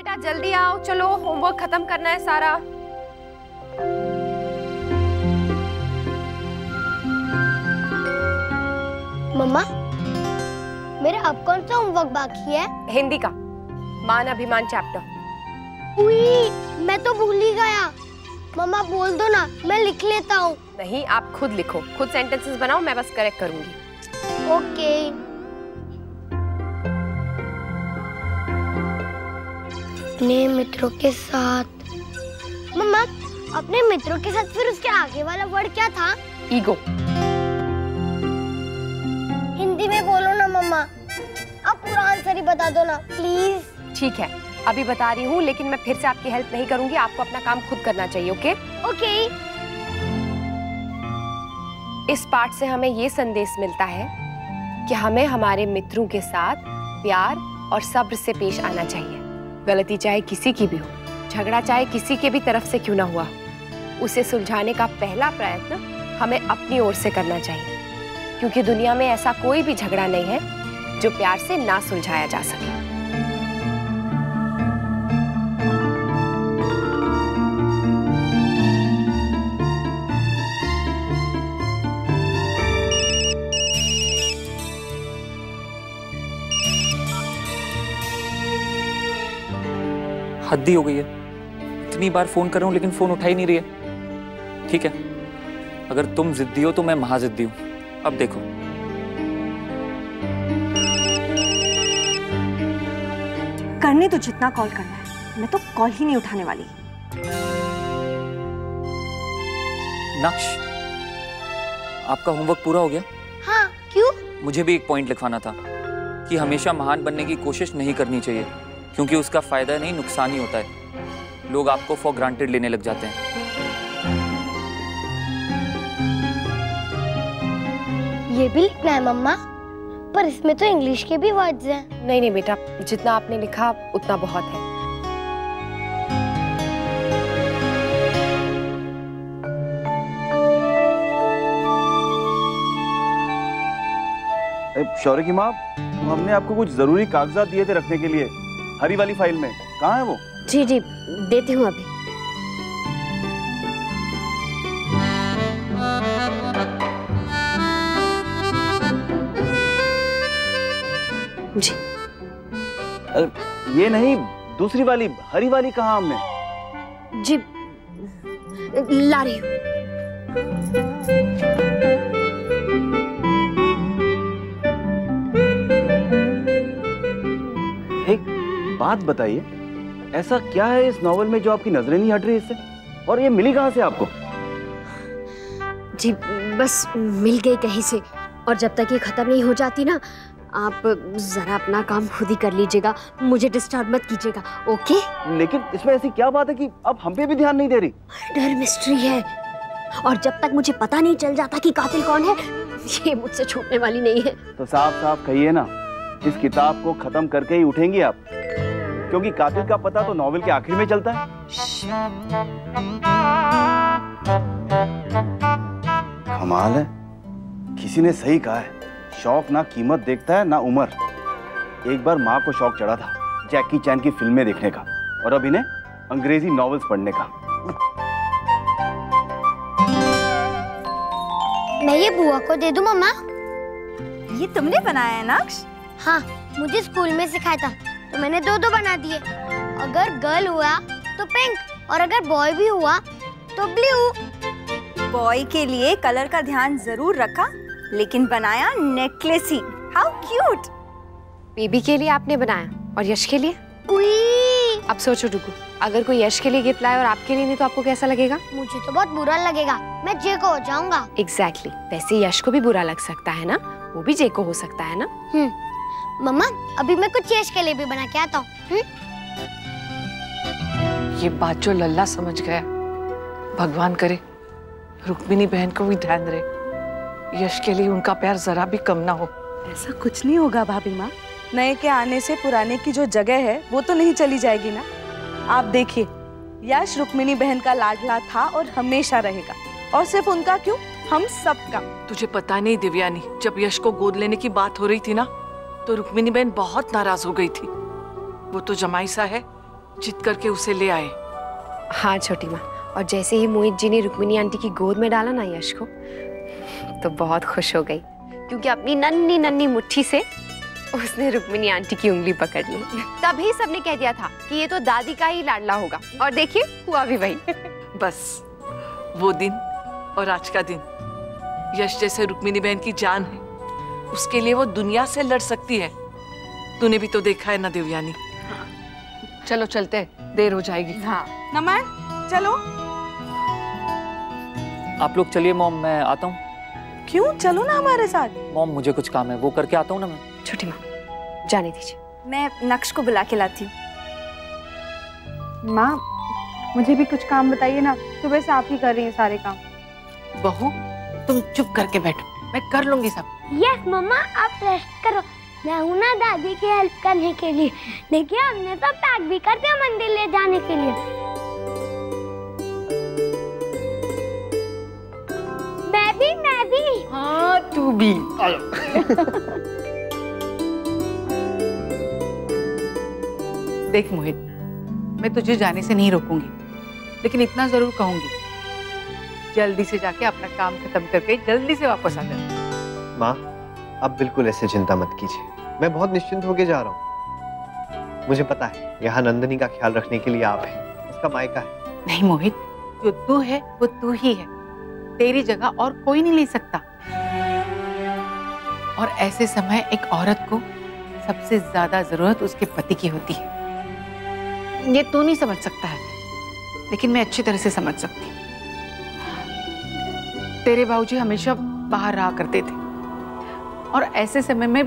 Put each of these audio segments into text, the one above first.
बेटा जल्दी आओ, चलो होमवर्क खत्म करना है सारा। मम्मा, मेरा अब कौन सा होमवर्क बाकी है? हिंदी का मान अभिमान चैप्टर। उई, मैं तो भूल ही गया। मम्मा बोल दो ना, मैं लिख लेता हूँ। नहीं, आप खुद लिखो, खुद सेंटेंसेस बनाओ, मैं बस करेक्ट करूंगी। ओके। अपने मित्रों के साथ। मम्मा, अपने मित्रों के साथ फिर उसके आगे वाला वर्ड क्या था? ईगो। हिंदी में बोलो ना मम्मा, अब पूरा आंसर ही बता दो ना प्लीज। ठीक है, अभी बता रही हूँ, लेकिन मैं फिर से आपकी हेल्प नहीं करूंगी, आपको अपना काम खुद करना चाहिए। Okay okay. इस पाठ से हमें ये संदेश मिलता है कि हमें हमारे मित्रों के साथ प्यार और सब्र से पेश आना चाहिए। गलती चाहे किसी की भी हो, झगड़ा चाहे किसी के भी तरफ से क्यों ना हुआ, उसे सुलझाने का पहला प्रयत्न हमें अपनी ओर से करना चाहिए, क्योंकि दुनिया में ऐसा कोई भी झगड़ा नहीं है जो प्यार से ना सुलझाया जा सके। हद्दी हो गई है, इतनी बार फोन कर रहा हूं लेकिन फोन उठा ही नहीं रही है। ठीक है, अगर तुम जिद्दी हो तो मैं महाजिद्दी हूं। अब देखो, करने तो जितना कॉल करना है, मैं तो कॉल ही नहीं उठाने वाली। नक्श, आपका होमवर्क पूरा हो गया? हाँ, क्यों? मुझे भी एक पॉइंट लिखवाना था कि हमेशा महान बनने की कोशिश नहीं करनी चाहिए, क्योंकि उसका फायदा नहीं नुकसान ही होता है। लोग आपको फॉर ग्रांटेड लेने लग जाते हैं। ये भी लिखना है मम्मा, पर इसमें तो इंग्लिश के भी वर्ड्स हैं। नहीं नहीं बेटा, जितना आपने लिखा उतना बहुत है। शौर्य की माँ, हमने आपको कुछ जरूरी कागजात दिए थे रखने के लिए, हरी वाली फाइल में। कहाँ है वो? जी जी, देती हूँ अभी। जी। ये नहीं, दूसरी वाली हरी वाली कहाँ हमने? जी, ला रही हूँ। एक बात बताइए, ऐसा क्या है इस नॉवल में जो आपकी नजरें नहीं हट रही इससे? और ये मिली कहाँ से आपको? जी, बस मिल गई कहीं से, और जब तक ये खत्म नहीं हो जाती ना, आप जरा अपना काम खुद ही कर लीजिएगा, मुझे डिस्टर्ब मत कीजिएगा। ओके? लेकिन इसमें ऐसी क्या बात है कि अब हम पे भी ध्यान नहीं दे रही? डर मिस्ट्री है, और जब तक मुझे पता नहीं चल जाता कि कातिल कौन है, ये मुझसे छूटने वाली नहीं है। तो साफ साफ कहिए ना, इस किताब को खत्म करके ही उठेंगी आप, क्योंकि कातिल का पता तो नॉवेल के आखिर में चलता है। कमाल है, किसी ने सही कहा है, शौक ना कीमत देखता है ना उम्र। एक बार माँ को शौक चढ़ा था जैकी चैन की फिल्में देखने का, और अब इन्हें अंग्रेजी नॉवेल्स पढ़ने का। मैं ये बुआ को दे दूं मम्मा? ये तुमने बनाया है नक्श? हाँ, मुझे स्कूल में सिखाया था, तो मैंने दो दो बना दिए। अगर गर्ल हुआ तो पिंक, और अगर बॉय भी हुआ तो ब्लू। बॉय के लिए कलर का ध्यान जरूर रखा, लेकिन बनाया necklace he. How cute. Baby के लिए आपने बनाया, और यश के लिए? अब सोचो डुगू, अगर कोई यश के लिए गिफ्ट लाए और आपके लिए नहीं, तो आपको कैसा लगेगा? मुझे तो बहुत बुरा लगेगा, मैं जे को हो जाऊंगा। एग्जैक्टली, वैसे यश को भी बुरा लग सकता है ना, वो भी जे को हो सकता है ना। मम्मा, अभी मैं कुछ यश के लिए भी बना के आता हूँ। ये बात जो लल्ला समझ गया, भगवान करे रुक्मिणी बहन को भी ध्यान रहे, यश के लिए उनका प्यार जरा भी कम ना हो। ऐसा कुछ नहीं होगा भाभी माँ, नए के आने से पुराने की जो जगह है वो तो नहीं चली जाएगी ना। आप देखिए, यश रुक्मिणी बहन का लाडला था और हमेशा रहेगा, और सिर्फ उनका क्यों, हम सबका। तुझे पता नहीं दिव्यानी, जब यश को गोद लेने की बात हो रही थी ना, तो रुक्मिणी बहन बहुत नाराज हो गई थी। वो तो जमाई सा है, जिद करके उसे ले आए। हाँ छोटी माँ, और जैसे ही मोहित जी ने रुक्मिणी आंटी की गोद में डाला ना यश को, तो बहुत खुश हो गई, क्योंकि अपनी नन्ही नन्ही मुट्ठी से उसने रुक्मिणी आंटी की उंगली पकड़ ली। तभी सबने कह दिया था कि ये तो दादी का ही लाडला होगा, और देखिए हुआ भी वही। बस वो दिन और आज का दिन, यश जैसे रुक्मिणी बहन की जान है, उसके लिए वो दुनिया से लड़ सकती है। तूने भी तो देखा है ना देवयानी। चलो चलते हैं, देर हो जाएगी। हाँ नमन चलो। आप लोग चलिए मॉम, मैं आता हूँ। क्यों, चलो ना हमारे साथ। मॉम मुझे कुछ काम है, वो करके आता हूँ ना मैं। छोटी माँ जाने दीजिए। मैं नक्श को बुला के लाती हूँ। माँ मुझे भी कुछ काम बताइए ना, सुबह से आप ही कर रही हैं सारे काम। बहू तुम चुप करके बैठो, मैं कर लूंगी सब। यस मम्मा आप रेस्ट करो, मैं हूँ ना दादी की हेल्प करने के लिए। देखिए हमने तो पैक भी कर दिया मंदिर ले जाने के लिए। मैं भी। हाँ तू भी। देख मोहित, मैं तुझे जाने से नहीं रोकूंगी, लेकिन इतना जरूर कहूंगी, जल्दी से जाके अपना काम खत्म करके जल्दी से वापस आ जाना। माँ अब बिल्कुल ऐसे चिंता मत कीजिए, मैं बहुत निश्चिंत होके जा रहा हूँ। मुझे पता है यहाँ नंदनी का ख्याल रखने के लिए आप हैं, उसका मायका है। नहीं मोहित, जो तू है वो तू ही है, तेरी जगह और कोई नहीं ले सकता। और ऐसे समय एक औरत को सबसे ज्यादा जरूरत उसके पति की होती है। ये तू नहीं समझ सकता है, लेकिन मैं अच्छी तरह से समझ सकती हूँ। तेरे बाबूजी हमेशा बाहर रहा करते थे, और ऐसे समय में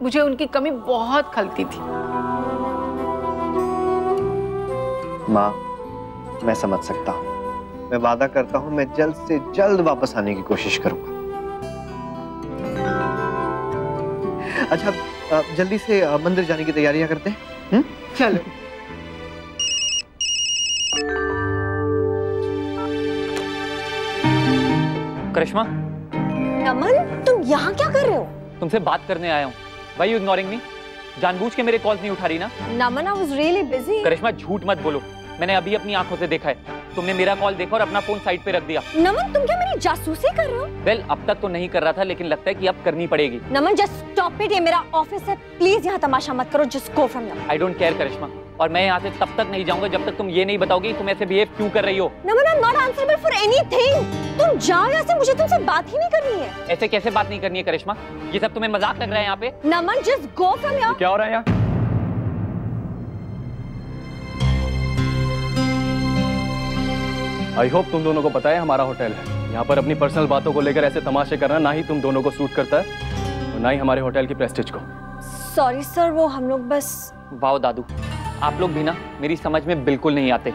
मुझे उनकी कमी बहुत खलती थी। माँ मैं समझ सकता हूँ, मैं वादा करता हूँ मैं जल्द से जल्द वापस आने की कोशिश करूंगा। अच्छा जल्दी से मंदिर जाने की तैयारियां करते हैं। चलो। करिश्मा, नमन तुम यहाँ क्या कर रहे हो? तुमसे बात करने आया हूँ। Why you ignoring me? जानबूझ के मेरे कॉल्स नहीं उठा रही ना? नमन I was really busy। करिश्मा झूठ मत बोलो, मैंने अभी अपनी आंखों से देखा है। तुमने मेरा कॉल देखा और अपना फोन साइड पे रख दिया। नमन तुम क्या मेरी जासूसी कर रहे हो? वेल अब तक तो नहीं कर रहा था, लेकिन लगता है कि अब करनी पड़ेगी। नमन जस्ट स्टॉप इट, ये मेरा ऑफिस है, प्लीज यहाँ तमाशा मत करो, just go from here. I don't care Karishma, और मैं यहाँ से तब तक नहीं जाऊंगा जब तक तुम ये नहीं बताओगी तुम ऐसे बिहेव क्यों कर रही हो। Naman I am not answerable for anything, तुम जाओ यहाँ से, मुझे तुमसे बात ही नहीं करनी है। ऐसे कैसे बात नहीं करनी है करिश्मा? ये सब तुम्हें मजाक लग रहा है यहाँ पे? नमन जस्ट गो फ्रॉम हियर। क्या हो रहा है यहाँ? आई होप तुम दोनों को पता है हमारा होटल है। यहाँ पर अपनी पर्सनल बातों को लेकर ऐसे तमाशे करना ना ही तुम दोनों को सूट करता है और ना ही हमारे होटल की प्रेस्टीज को। सॉरी सर, वो हम लोग बस। वाओ दादू, आप लोग भी ना मेरी समझ में बिल्कुल नहीं आते।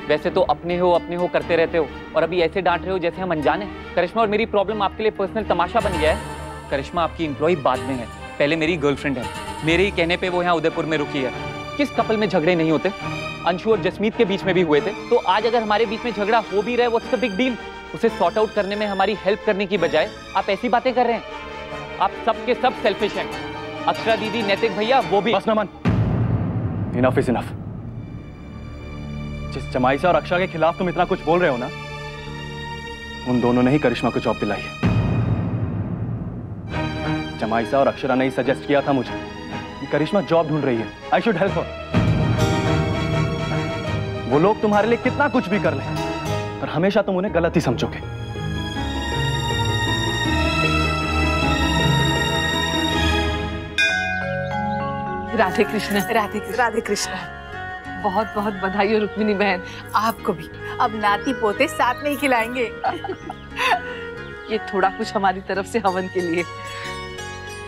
वैसे तो अपने हो करते रहते हो, और अभी ऐसे डांट रहे हो जैसे हम अनजान हैं। करिश्मा, और मेरी प्रॉब्लम आपके लिए पर्सनल तमाशा बन गया है। करिश्मा आपकी एम्प्लॉय बाद में है, पहले मेरी गर्लफ्रेंड है। मेरे ही कहने पे वो यहाँ उदयपुर में रुकी है। किस कपल में झगड़े नहीं होते? अंशु और जसमीत के बीच में भी हुए थे, तो आज अगर हमारे बीच में झगड़ा हो भी रहा है, व्हाट्स द बिग डील? उसे सॉर्ट आउट करने में हमारी हेल्प करने की बजाय आप ऐसी बातें कर रहे हैं। आप सब के सब सेल्फिश हैं। अक्षरा दीदी, नैतिक भैया, वो भी। बस नमन, इनफ इज इनफ। जिस जमाइसा और अक्षरा के खिलाफ तुम इतना कुछ बोल रहे हो ना, उन दोनों ने ही करिश्मा को जॉब दिलाई है। जमाइसा और अक्षरा ने ही सजेस्ट किया था मुझे कि करिश्मा जॉब ढूंढ रही है, आई शुड हेल्प हर। वो लोग तुम्हारे लिए कितना कुछ भी कर लें, पर हमेशा तुम उन्हें गलत ही समझोगे। राधे कृष्ण। राधे कृष्ण। राधे कृष्ण। बहुत बहुत बधाई हो रुक्मिणी बहन। आपको भी। अब नाती पोते साथ में ही खिलाएंगे। ये थोड़ा कुछ हमारी तरफ से हवन के लिए,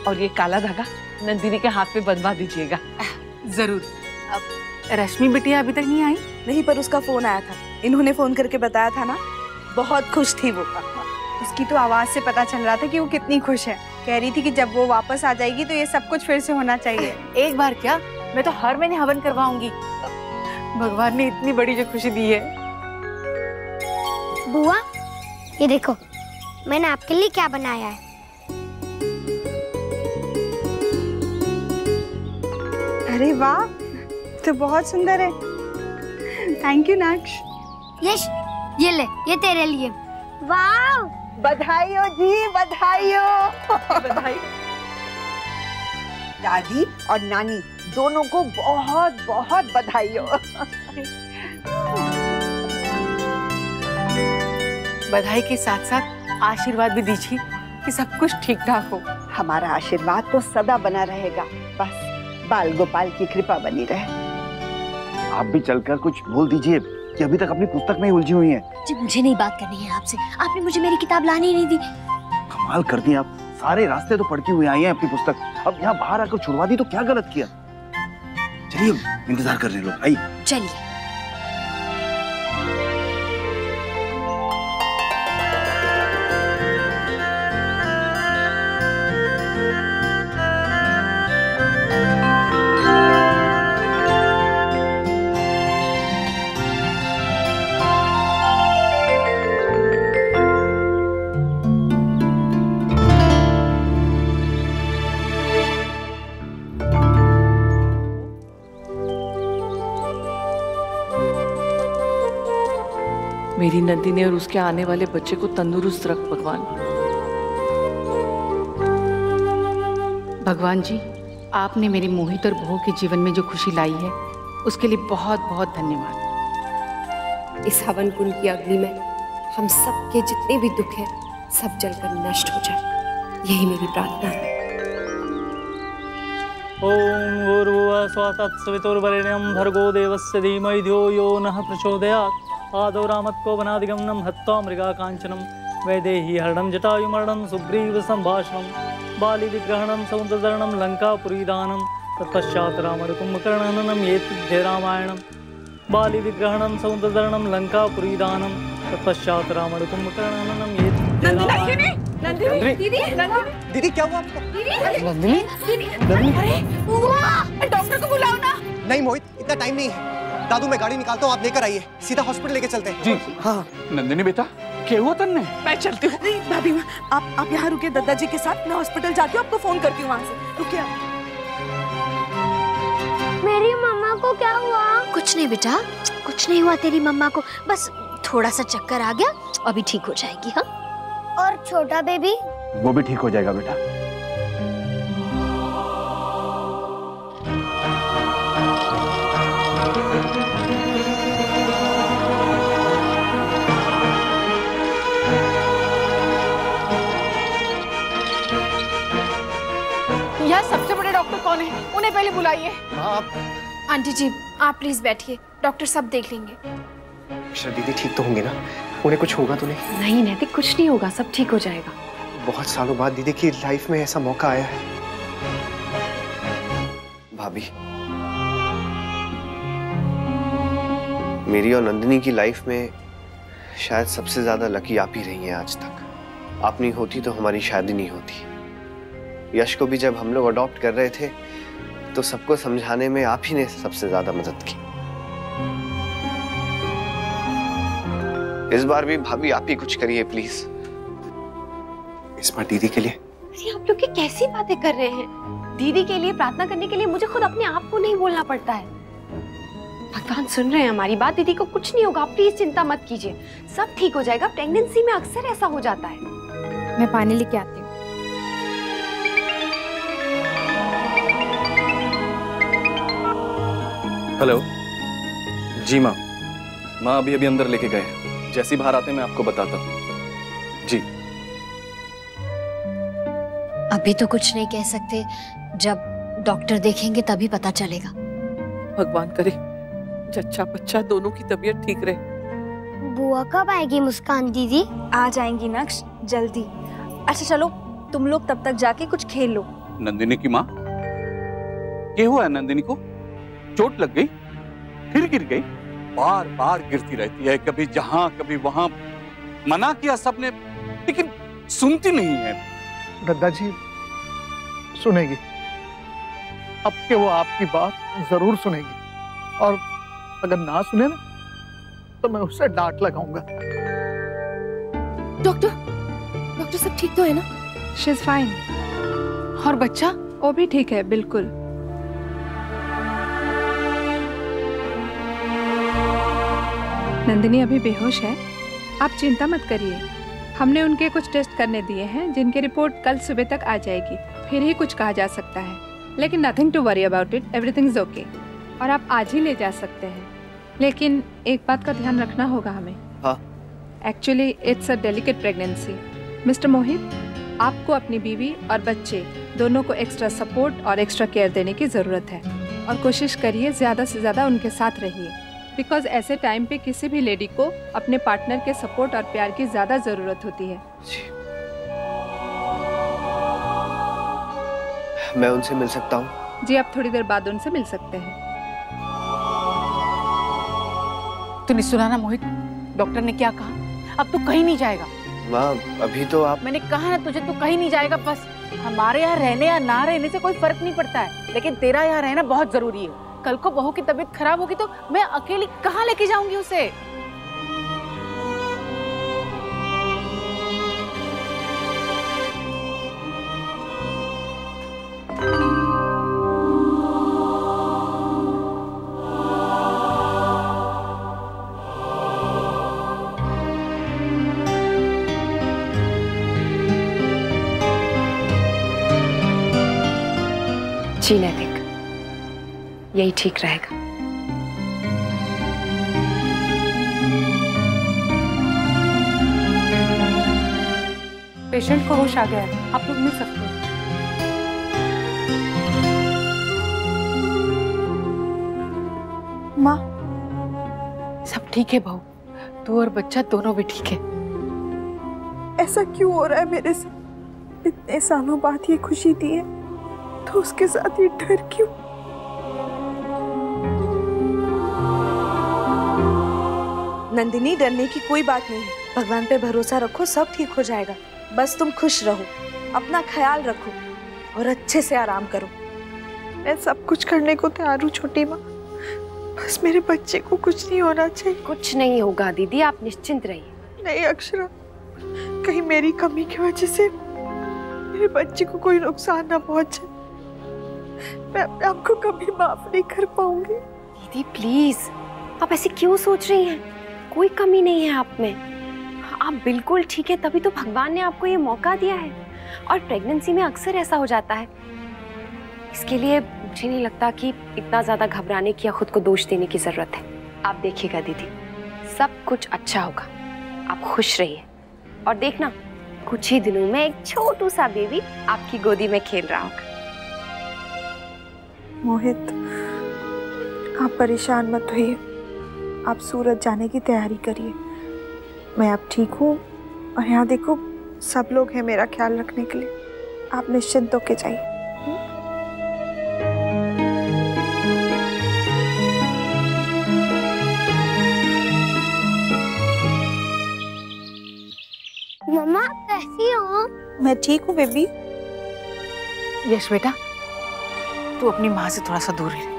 और ये काला धागा नंदिनी के हाथ पे बंधवा दीजिएगा। जरूर। अब रश्मि बिटिया अभी तक नहीं आई? नहीं, पर उसका फोन आया था, इन्होंने फोन करके बताया था ना, बहुत खुश थी वो। उसकी तो आवाज से पता चल रहा था कि वो कितनी खुश है। कह रही थी कि जब वो वापस आ जाएगी तो ये सब कुछ फिर से होना चाहिए। एक बार क्या, मैं तो हर महीने हवन करवाऊंगी। भगवान ने इतनी बड़ी जो खुशी दी है। बुआ ये देखो, मैंने आपके लिए क्या बनाया है। अरे वाह, तो बहुत सुंदर है। Thank you नाक्ष। यश ये ले, ये तेरे लिए। वाह, बधाई हो जी, बधाई हो। बधाई। दादी और नानी दोनों को बहुत बहुत बधाई हो। बधाई के साथ साथ आशीर्वाद भी दीजिए कि सब कुछ ठीक ठाक हो। हमारा आशीर्वाद तो सदा बना रहेगा, बस बाल गोपाल की कृपा बनी रहे। आप भी चलकर कुछ बोल दीजिए कि अभी तक अपनी पुस्तक में ही उलझी हुई हैं। जी मुझे नहीं बात करनी है आपसे, आपने मुझे मेरी किताब लाने ही नहीं दी। कमाल कर दी आप, सारे रास्ते तो पढ़ती हुई आई हैं अपनी पुस्तक, अब यहाँ बाहर आकर छुड़वा दी तो क्या गलत किया। चलिए इंतजार कर रहे हैं लोग, आइए। चलिए। मेरी नंदिनी और उसके आने वाले बच्चे को तंदुरुस्त रख भगवान। भगवान जी, आपने मेरी मोहित और बहू के जीवन में जो खुशी लाई है उसके लिए बहुत बहुत धन्यवाद। इस हवन कुंड की अग्नि में हम सब के जितने भी दुख हैं सब जलकर नष्ट हो जाए, यही मेरी प्रार्थना है। ओम भूर्भुवः स्वः तत्सवितुर्वरेण्यं भर्गो देवस्य धीमहि धियो यो नः प्रचोदयात्। आदौ रामत्को वनादिगमनं हत्वा मृगाकाञ्चनं वैदेही हरणं जटायुमरणं सुग्रीव संभाषणं बाली विग्रहणं समुद्रतरणं लंकापुरीदानं तत्पश्चात् रामकुम्भकर्णहननं एतद्धे रामायणं बाली विग्रहणं समुद्रतरणं लंकापुरीदानं तत्पश्चात् रामकुम्भकर्णहननं एतद्धे रामायणं। दीदी क्या हुआ आपको? नंदिनी? डॉक्टर को बुलाओ ना। नहीं मोहित, इतना टाइम नहीं है। दादू मैं गाड़ी निकालता हूँ, आप लेकर आइए, सीधा हॉस्पिटल लेके चलते हैं। जी हाँ। नंदिनी बेटा क्या हुआ तन्ने? मैं चलती हूँ। नहीं भाभी माँ, आप यहाँ रुके दादाजी के साथ, मैं हॉस्पिटल जाती हूँ, आपको फोन करती हूँ वहाँ से। रुकिए आप। मेरी मम्मा को क्या हुआ? कुछ नहीं बेटा, कुछ नहीं हुआ तेरी मम्मा को, बस थोड़ा सा चक्कर आ गया, अभी ठीक हो जाएगी। हाँ। और छोटा बेबी? वो भी ठीक हो जाएगा बेटा। यहाँ सबसे बड़े डॉक्टर कौन है? उन्हें पहले बुलाइए। आंटी जी आप प्लीज बैठिए, डॉक्टर सब देख लेंगे। दीदी ठीक तो होंगे ना? उन्हें कुछ होगा तो नहीं? नहीं नैतिक, कुछ नहीं होगा, सब ठीक हो जाएगा। बहुत सालों बाद दीदी की लाइफ में ऐसा मौका आया है। भाभी, मेरी और नंदिनी की लाइफ में शायद सबसे ज्यादा लकी आप ही रही हैं आज तक। आप नहीं होती तो हमारी शादी नहीं होती। यश को भी जब हम लोग अडॉप्ट कर रहे थे तो सबको समझाने में आप ही ने सबसे ज्यादा मदद की। इस बार भी भाभी आप ही कुछ करिए प्लीज, इस बार दीदी के लिए। अरे आप लोग कैसी बातें कर रहे हैं? दीदी के लिए प्रार्थना करने के लिए मुझे खुद अपने आप को नहीं बोलना पड़ता है। भगवान सुन रहे हैं हमारी बात, दीदी को कुछ नहीं होगा, प्लीज चिंता मत कीजिए, सब ठीक हो जाएगा। प्रेगनेंसी में अक्सर ऐसा हो जाता है। मैं पानी लेके आती हूँ। हेलो जी माँ, माँ अभी अभी अंदर लेके गए, जैसी बाहर आते मैं आपको बताता हूँ। जी अभी तो कुछ नहीं कह सकते, जब डॉक्टर देखेंगे तभी पता चलेगा। भगवान करे जच्चा बच्चा दोनों की तबीयत ठीक रहे। बुआ कब आएगी मुस्कान दीदी? आ जाएंगी नक्श, जल्दी। अच्छा चलो तुम लोग तब तक जाके कुछ खेल लो। नंदिनी की माँ, क्या हुआ है नंदिनी को? चोट लग गई? फिर गिर गई? बार बार गिरती रहती है, कभी जहां कभी वहां। मना किया सबने लेकिन सुनती नहीं है। दादाजी सुनेगी, अब के वो आपकी बात जरूर सुनेगी, और अगर ना सुने ना तो मैं उससे डांट लगाऊंगा। डॉक्टर सब ठीक तो है ना? She is fine. और बच्चा? वो भी ठीक है बिल्कुल। नंदिनी अभी बेहोश है, आप चिंता मत करिए। हमने उनके कुछ टेस्ट करने दिए हैं जिनकी रिपोर्ट कल सुबह तक आ जाएगी, फिर ही कुछ कहा जा सकता है। लेकिन nothing to worry about it, everything is okay. और आप आज ही ले जा सकते हैं, लेकिन एक बात का ध्यान रखना होगा हमें। हाँ। Actually it's a delicate pregnancy. Mister Mohit, आपको अपनी बीवी और बच्चे दोनों को एक्स्ट्रा सपोर्ट और एक्स्ट्रा केयर देने की ज़रूरत है, और कोशिश करिए ज़्यादा से ज़्यादा उनके साथ रहिए, बिकॉज ऐसे टाइम पे किसी भी लेडी को अपने पार्टनर के सपोर्ट और प्यार की ज़्यादा ज़रूरत होती है। मैं उनसे मिल सकता हूँ? जी, आप थोड़ी देर बाद उनसे मिल सकते हैं। तूने सुना ना मोहित, डॉक्टर ने क्या कहा? अब तू कहीं नहीं जाएगा। माँ, अभी तो आप... मैंने कहा ना तुझे, तू कहीं नहीं जाएगा। बस हमारे यहाँ रहने या ना रहने से कोई फर्क नहीं पड़ता है, लेकिन तेरा यहाँ रहना बहुत जरूरी है। कल को बहू की तबीयत खराब होगी तो मैं अकेली कहाँ लेके जाऊंगी उसे? जी नैतिक, यही ठीक रहेगा। पेशेंट को होश आ गया है, आप लोग मिल सकते हैं। माँ, सब ठीक है बहू, तू और बच्चा दोनों भी ठीक है। ऐसा क्यों हो रहा है मेरे से? इतने सालों बाद ये खुशी दी है तो उसके साथ ये डर क्यों? नंदिनी, डरने की कोई बात नहीं है। भगवान पे भरोसा रखो, सब ठीक हो जाएगा। बस तुम खुश रहो, अपना ख्याल रखो और अच्छे से आराम करो। मैं सब कुछ करने को तैयार हूँ छोटी माँ, बस मेरे बच्चे को कुछ नहीं होना चाहिए। कुछ नहीं होगा दीदी, आप निश्चिंत रहिए। नहीं अक्षरा, कहीं मेरी कमी की वजह से मेरे बच्चे को कोई नुकसान ना पहुंचे। मैं अपने आप को कभी माफ नहीं कर पाऊंगी। दीदी प्लीज, आप ऐसे क्यों सोच रही हैं? कोई कमी नहीं है आप में, आप बिल्कुल ठीक है। तभी तो भगवान ने आपको ये मौका दिया है, और प्रेगनेंसी में अक्सर ऐसा हो जाता है। इसके लिए मुझे नहीं लगता कि इतना ज्यादा घबराने की या खुद को दोष देने की जरूरत है। आप देखिएगा दीदी, सब कुछ अच्छा होगा। आप खुश रहिए, और देखना कुछ ही दिनों में एक छोटू सा बेबी आपकी गोदी में खेल रहा होगा। मोहित, आप परेशान मत होइए, आप सूरत जाने की तैयारी करिए। मैं अब ठीक हूँ, और यहाँ देखो सब लोग हैं मेरा ख्याल रखने के लिए। आप निश्चिंत होके जाइए। मम्मा कैसी हो? मैं ठीक हूँ बेबी। यश बेटा, तू अपनी माँ से थोड़ा सा दूर रह।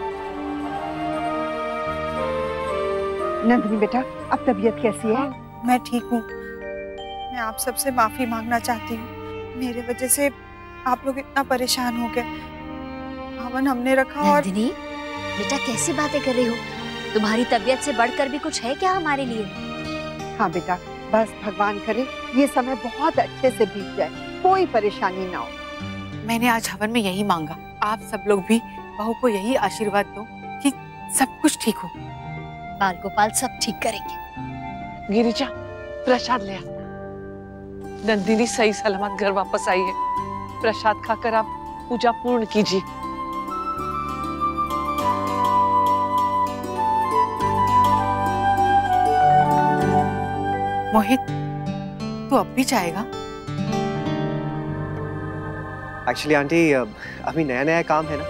नंदिनी बेटा, अब तबीयत कैसी है? मैं ठीक हूँ। मैं आप सबसे माफी मांगना चाहती हूँ, मेरे वजह से आप लोग इतना परेशान हो गए। हवन हमने रखा। और नंदिनी बेटा, कैसी बातें कर रही हो? तुम्हारी तबीयत से बढ़कर भी कुछ है क्या हमारे लिए? हाँ बेटा, बस भगवान करे ये समय बहुत अच्छे से बीत जाए, कोई परेशानी ना हो। मैंने आज हवन में यही मांगा, आप सब लोग भी बहू को यही आशीर्वाद दो कि सब कुछ ठीक हो। बाल गोपाल सब ठीक करेंगे। गिरिजा, प्रसाद ले आ। नंदिनी सही सलामत घर वापस आई है। प्रसाद खाकर आप पूजा पूर्ण कीजिए। मोहित, तू अब भी जाएगा? एक्चुअली आंटी, अभी नया नया काम है ना,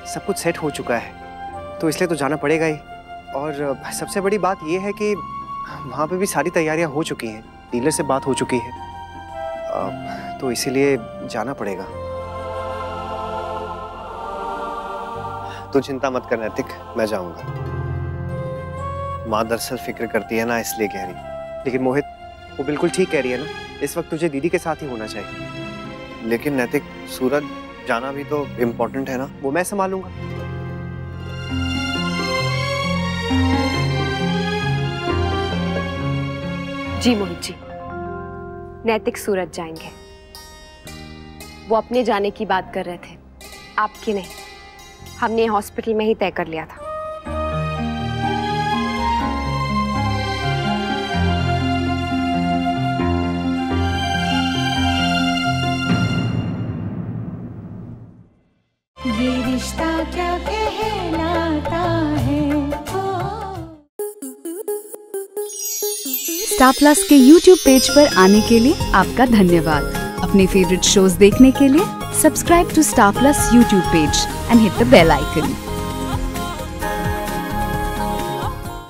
सब कुछ सेट हो चुका है, तो इसलिए तो जाना पड़ेगा ही। और सबसे बड़ी बात यह है कि वहाँ पे भी सारी तैयारियां हो चुकी हैं, डीलर से बात हो चुकी है, तो इसीलिए जाना पड़ेगा। तो चिंता मत कर नैतिक, मैं जाऊंगा। माँ दरअसल फिक्र करती है ना, इसलिए कह रही। लेकिन मोहित, वो बिल्कुल ठीक कह रही है ना, इस वक्त तुझे दीदी के साथ ही होना चाहिए। लेकिन नैतिक, सूरज जाना भी तो इम्पोर्टेंट है ना, वो मैं संभालूंगा। जी मोहित जी, नैतिक सूरज जाएंगे। वो अपने जाने की बात कर रहे थे, आपकी नहीं। हमने हॉस्पिटल में ही तय कर लिया था। ये रिश्ता क्या कहलाता है। स्टार प्लस के YouTube पेज पर आने के लिए आपका धन्यवाद। अपने फेवरेट शोज देखने के लिए subscribe to Star Plus YouTube page and hit the bell icon.